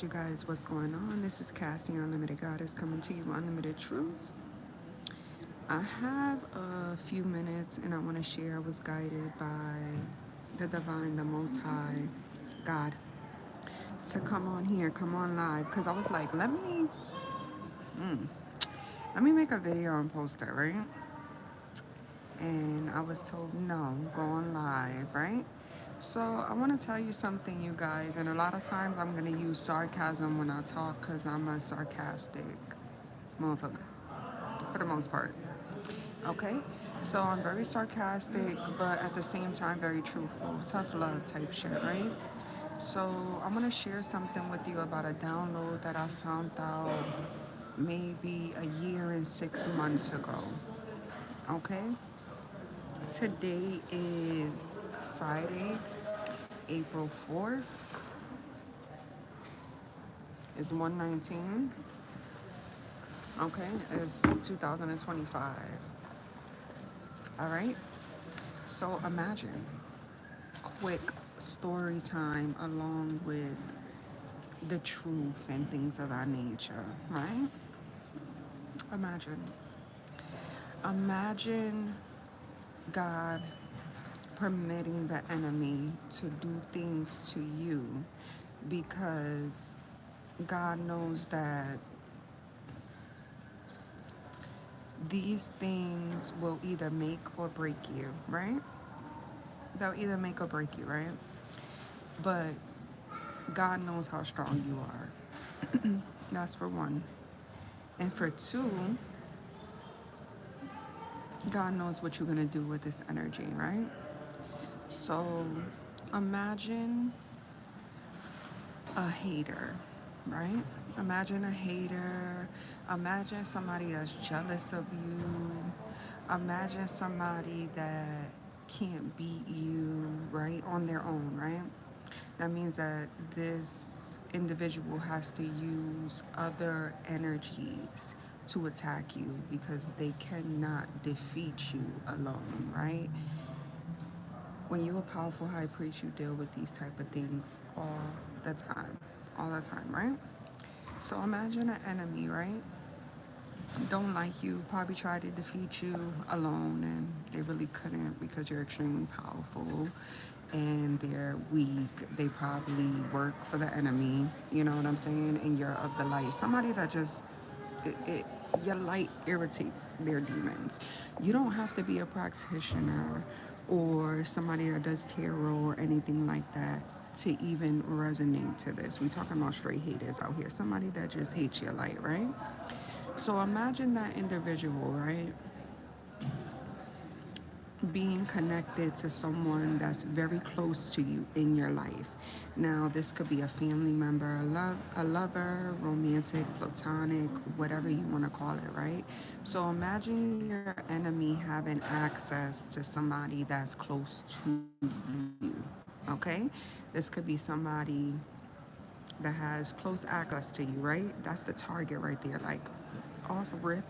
You guys, what's going on? This is Cassie, Unlimited Goddess, coming to you, Unlimited Truth. I have a few minutes and I want to share. I was guided by the Divine, the Most High, God, to come on here, come on live, because I was like, let me make a video and post it, right? And I was told no, go on live, right? So I want to tell you something, you guys, and a lot of times I'm going to use sarcasm when I talk because I'm a sarcastic motherfucker for the most part. Okay? So I'm very sarcastic, but at the same time, very truthful. Tough love type shit, right? So I'm going to share something with you about a download that I found out maybe a year and 6 months ago. Okay? Today is Friday, April 4th. It's 119. Okay? It's 2025. All right? So imagine quick story time along with the truth and things of that nature, right? Imagine. Imagine God permitting the enemy to do things to you because God knows that these things will either make or break you, right? They'll either make or break you, right? But God knows how strong you are. That's for one. And for two, God knows what you're going to do with this energy, right? So imagine a hater, right? Imagine a hater. Imagine somebody that's jealous of you. Imagine somebody that can't beat you, right? On their own, right? That means that this individual has to use other energies to attack you because they cannot defeat you alone, right? When you're a powerful high priest, you deal with these type of things the time, all the time, right? So imagine an enemy, right? Don't like you, probably try to defeat you alone, and they really couldn't because you're extremely powerful and they're weak. They probably work for the enemy, you know what I'm saying? And you're of the light. Somebody that just, your light irritates their demons. You don't have to be a practitioner or somebody that does tarot or anything like that to even resonate to this. We talking about straight haters out here. Somebody that just hates your light, right? So imagine that individual, right? Being connected to someone that's very close to you in your life. Now, this could be a family member, a lover, romantic, platonic, whatever you want to call it, right? So imagine your enemy having access to somebody that's close to you, okay? This could be somebody that has close access to you, right? That's the target right there. Like off rip,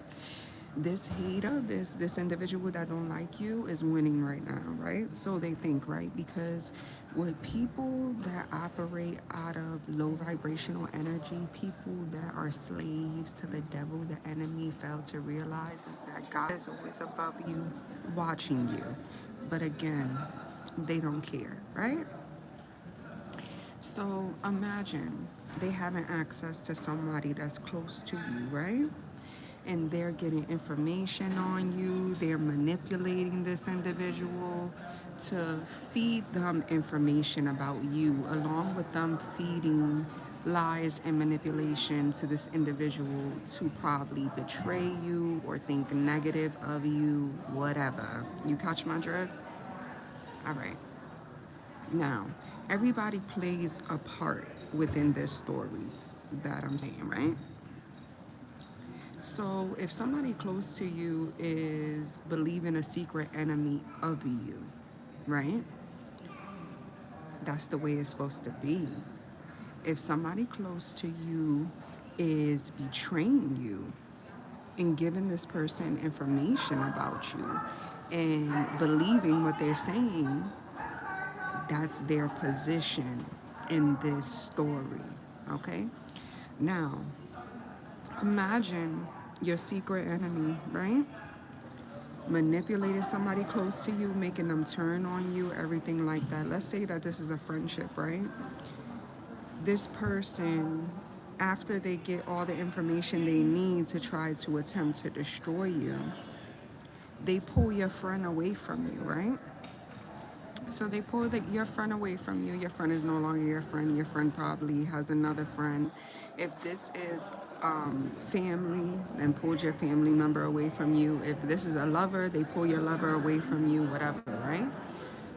this hater, this individual that don't like you is winning right now, right? So they think, right? Because with people that operate out of low vibrational energy, people that are slaves to the devil, the enemy failed to realize is that God is always above you, watching you. But again, they don't care, right? So imagine they having access to somebody that's close to you, right? And they're getting information on you, they're manipulating this individual to feed them information about you, along with them feeding lies and manipulation to this individual to probably betray you or think negative of you, whatever. You catch my drift? All right. Now, everybody plays a part within this story that I'm saying, right? So, if somebody close to you is believing a secret enemy of you, right? That's the way it's supposed to be. If somebody close to you is betraying you and giving this person information about you and believing what they're saying, that's their position in this story, Okay? Now, imagine your secret enemy, right? Manipulated somebody close to you, making them turn on you, everything like that. Let's say that this is a friendship, right? This person, after they get all the information they need to try to attempt to destroy you, they pull your friend away from you, right? So they pull your friend away from you. Your friend is no longer your friend. Your friend probably has another friend. If this is family, then pulled your family member away from you. If this is a lover, they pull your lover away from you, whatever, right?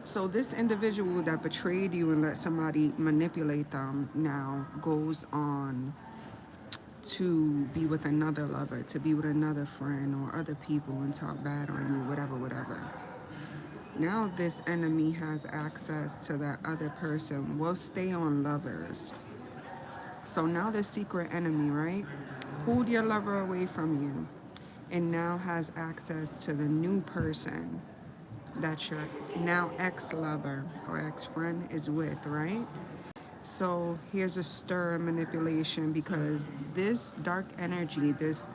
So this individual that betrayed you and let somebody manipulate them now goes on to be with another lover, to be with another friend or other people and talk bad on you, whatever, whatever. Now this enemy has access to that other person. We'll stay on lovers. So now the secret enemy, right, pulled your lover away from you and now has access to the new person that your now ex-lover or ex-friend is with, right? So here's a stir and manipulation because this dark energy, this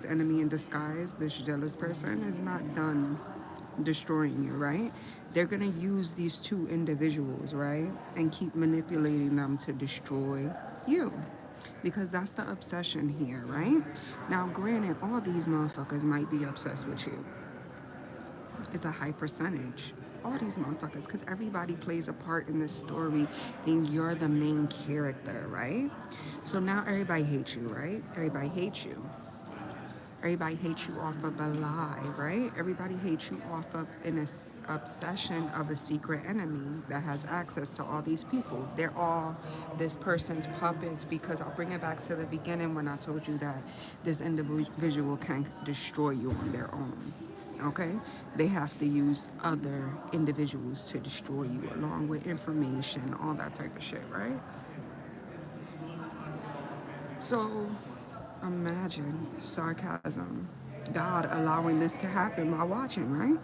enemy in disguise, this jealous person is not done destroying you, right? They're gonna use these two individuals, right? And keep manipulating them to destroy you. Because that's the obsession here, right? Now, granted, all these motherfuckers might be obsessed with you. It's a high percentage. All these motherfuckers, because everybody plays a part in this story and you're the main character, right? So now everybody hates you, right? Everybody hates you. Everybody hates you off of a lie, right? Everybody hates you off of an obsession of a secret enemy that has access to all these people. They're all this person's puppets because I'll bring it back to the beginning when I told you that this individual can't destroy you on their own. Okay? They have to use other individuals to destroy you along with information, all that type of shit, right? So imagine sarcasm, God allowing this to happen while watching, right?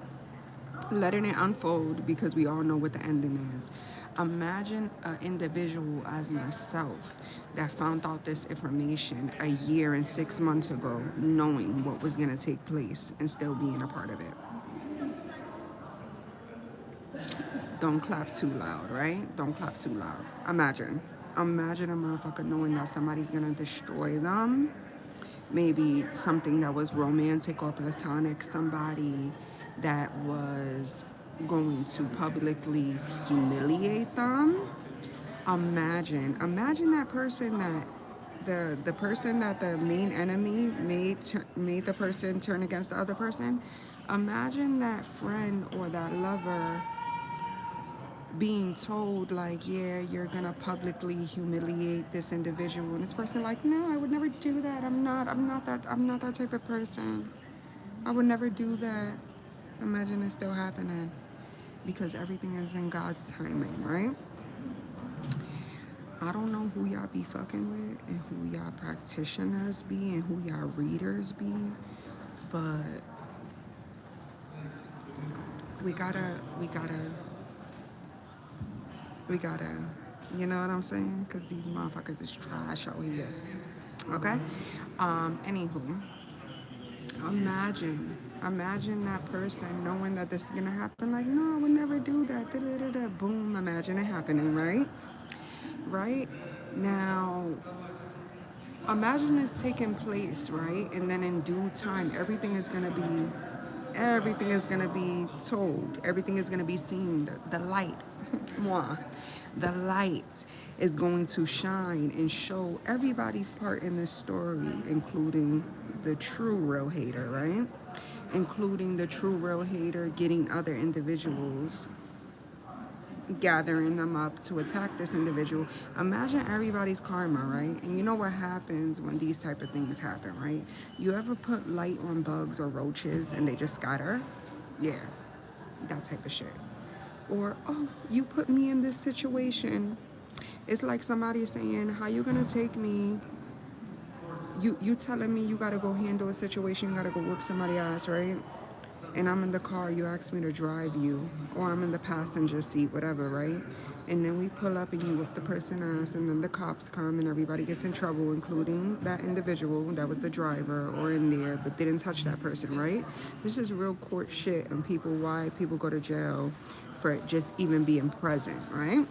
Letting it unfold because we all know what the ending is. Imagine an individual as myself that found out this information a year and 6 months ago, knowing what was going to take place and still being a part of it. Don't clap too loud, right? Don't clap too loud. Imagine. Imagine a motherfucker knowing that somebody's gonna destroy them. Maybe something that was romantic or platonic, somebody that was going to publicly humiliate them. Imagine that person that the person that the main enemy made the person turn against the other person. Imagine that friend or that lover being told like, yeah, you're gonna publicly humiliate this individual, and this person like, no, I would never do that. I'm not that type of person. I would never do that. Imagine it still happening because everything is in God's timing, right? I don't know who y'all be fucking with and who y'all practitioners be and who y'all readers be, but we gotta, you know what I'm saying? Because these motherfuckers is trash out here. Okay? Anywho, imagine that person knowing that this is gonna happen. Like, no, I would never do that. Da-da-da-da. Boom, imagine it happening, right? Right? Now, imagine this taking place, right? And then in due time, everything is gonna be told. Everything is gonna be seen. The light, moi, the light is going to shine and show everybody's part in this story, including the true real hater, right? Including the true real hater getting other individuals, gathering them up to attack this individual. Imagine everybody's karma, right? And you know what happens when these type of things happen, right? You ever put light on bugs or roaches and they just scatter? Yeah, that type of shit. Or, oh, you put me in this situation. It's like somebody saying, how you gonna take me? You telling me you gotta go handle a situation, you gotta go whoop somebody's ass, right? And I'm in the car, you ask me to drive you, or I'm in the passenger seat, whatever, right? And then we pull up and you whip the person ass, and then the cops come and everybody gets in trouble, including that individual that was the driver or in there, but didn't touch that person, right? This is real court shit on people, why people go to jail for just even being present, right?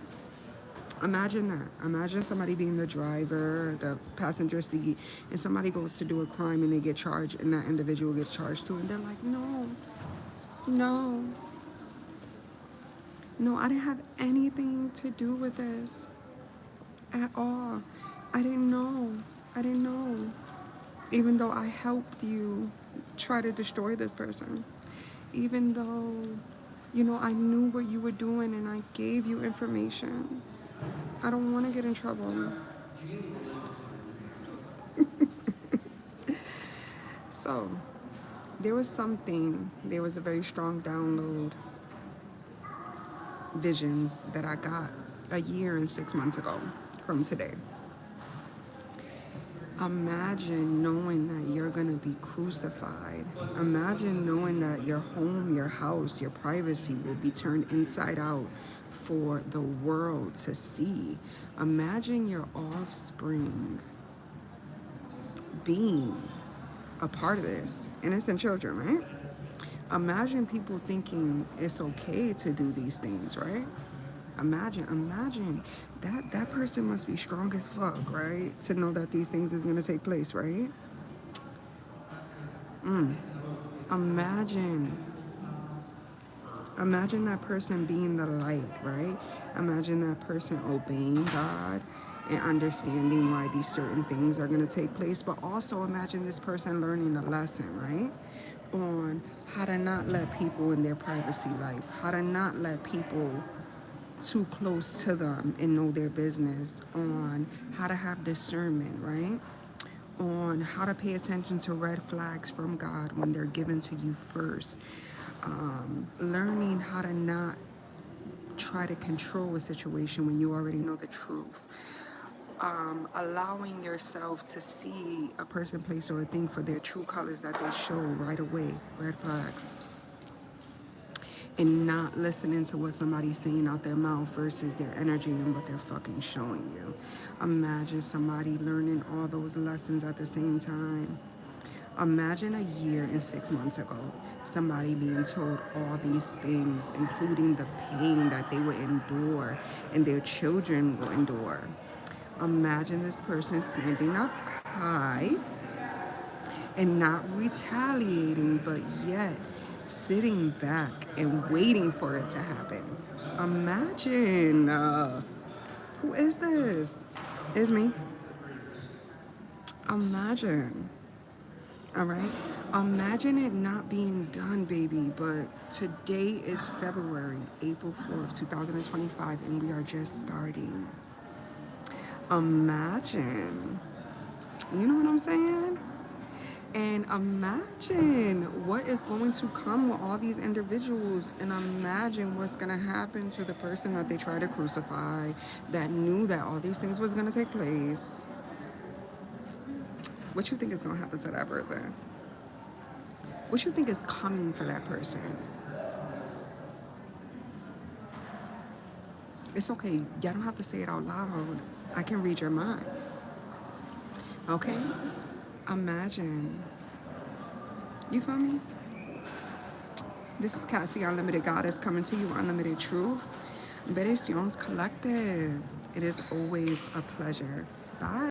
Imagine that. Imagine somebody being the driver, the passenger seat, and somebody goes to do a crime and they get charged, and that individual gets charged too, and they're like, no, no, no, I didn't have anything to do with this at all. I didn't know. I didn't know. Even though I helped you try to destroy this person. Even though, I knew what you were doing and I gave you information. I don't want to get in trouble. So, there was a very strong download visions that I got a year and 6 months ago from today. Imagine knowing that you're going to be crucified. Imagine knowing that your home, your house, your privacy will be turned inside out for the world to see. Imagine your offspring being a part of this. Innocent children, right? Imagine people thinking it's okay to do these things, right? Imagine that person must be strong as fuck, right? To know that these things is gonna take place, right? Imagine that person being the light, right? Imagine that person obeying God and understanding why these certain things are going to take place. But also imagine this person learning a lesson, right? On how to not let people in their privacy life, how to not let people too close to them and know their business, on how to have discernment, right? On how to pay attention to red flags from God when they're given to you first. Learning how to not try to control a situation when you already know the truth. Allowing yourself to see a person, place, or a thing for their true colors that they show right away, red flags. And not listening to what somebody's saying out their mouth versus their energy and what they're fucking showing you. Imagine somebody learning all those lessons at the same time. Imagine a year and 6 months ago, somebody being told all these things, including the pain that they would endure and their children will endure. Imagine this person standing up high and not retaliating, but yet sitting back and waiting for it to happen. Imagine. Who is this? It's me. Imagine. All right? Imagine it not being done, baby, but today is February, April 4th, 2025, and we are just starting. Imagine. You know what I'm saying? And imagine what is going to come with all these individuals, and imagine what's going to happen to the person that they try to crucify, that knew that all these things was going to take place. What you think is going to happen to that person? What you think is coming for that person? It's okay. Y'all don't have to say it out loud. I can read your mind. Okay? Imagine. You feel me? This is Cassie, Unlimited Goddess, coming to you, Unlimited Truth. Bendiciones Collective. It is always a pleasure. Bye.